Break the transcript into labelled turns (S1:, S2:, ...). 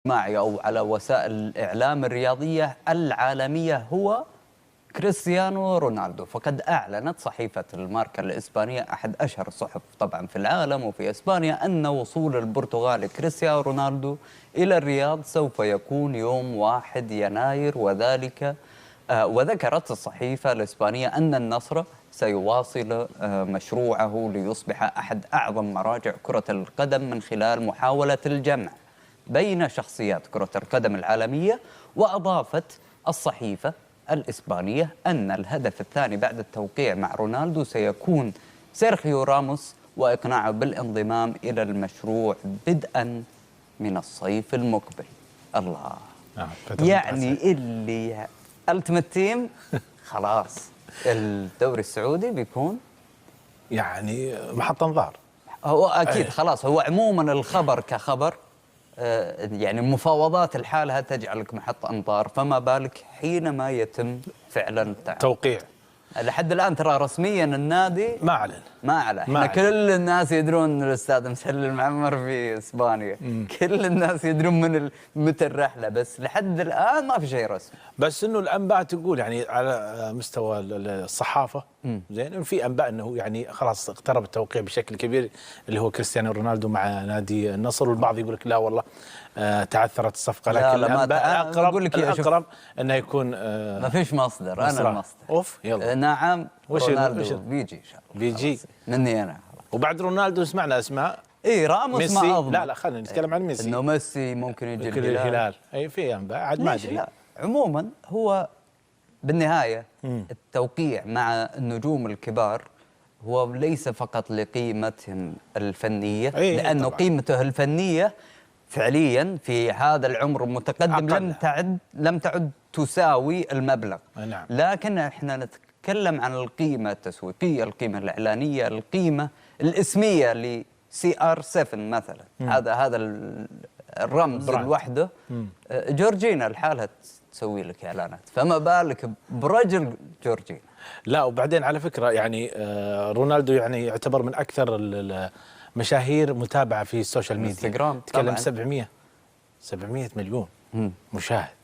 S1: الاجتماعي أو على وسائل الإعلام الرياضية العالمية هو كريستيانو رونالدو. فقد أعلنت صحيفة الماركا الإسبانية، أحد أشهر الصحف طبعا في العالم وفي إسبانيا، أن وصول البرتغالي كريستيانو رونالدو إلى الرياض سوف يكون يوم 1 يناير، وذكرت الصحيفة الإسبانية أن النصر سيواصل مشروعه ليصبح أحد أعظم مراجع كرة القدم من خلال محاولة الجمع بين شخصيات كرة القدم العالمية. وأضافت الصحيفة الإسبانية أن الهدف الثاني بعد التوقيع مع رونالدو سيكون سيرخيو راموس وإقناعه بالانضمام إلى المشروع بدءا من الصيف المقبل. الله، يعني اللي التيمت تيم خلاص الدوري السعودي بيكون
S2: يعني محط انظار.
S1: هو أكيد خلاص. هو عموما الخبر كخبر يعني مفاوضات الحالة تجعلك محط أنظار، فما بالك حينما يتم فعلا
S2: توقيع.
S1: لحد الآن ترى رسميا النادي ما أعلن. احنا كل الناس يدرون الأستاذ مسلم معمر في إسبانيا، كل الناس يدرون من متى الرحلة، بس لحد الآن ما في شيء رسمي.
S2: بس إنه الأنباء تقول يعني على مستوى الصحافة زين، في أنباء إنه يعني خلاص اقترب التوقيع بشكل كبير اللي هو كريستيانو رونالدو مع نادي النصر، والبعض يقول لك لا والله تعثرت الصفقة، لكن الأنباء الأقرب أنه يكون
S1: ما فيش مصدر. أنا المصدر.
S2: أوف يلا.
S1: نعم رونالدو بيجي إن شاء الله.
S2: بيجي
S1: مني أنا.
S2: وبعد رونالدو سمعنا أسماء.
S1: إيه راموس ما أظن.
S2: لا خلينا نتكلم عن ميسي.
S1: إنه ميسي ممكن يجي
S2: الهلال. أي في أنباء عاد ما أدري.
S1: عموما هو بالنهاية التوقيع مع النجوم الكبار هو ليس فقط لقيمتهم الفنية، لأنه طبعا قيمته الفنية فعليا في هذا العمر المتقدم لم تعد تساوي المبلغ.
S2: نعم.
S1: لكن احنا نتكلم عن القيمة التسويقية، القيمة الإعلانية، القيمة الإسمية ل CR7 مثلا. هذا الرمز لوحده. جورجينا الحالة تسوي لك إعلانات، فما بالك برجل جورجينا.
S2: لا وبعدين على فكرة يعني رونالدو يعني يعتبر من أكثر المشاهير متابعة في السوشيال ميديا.
S1: انستغرام
S2: تكلم 700 مليون مشاهد.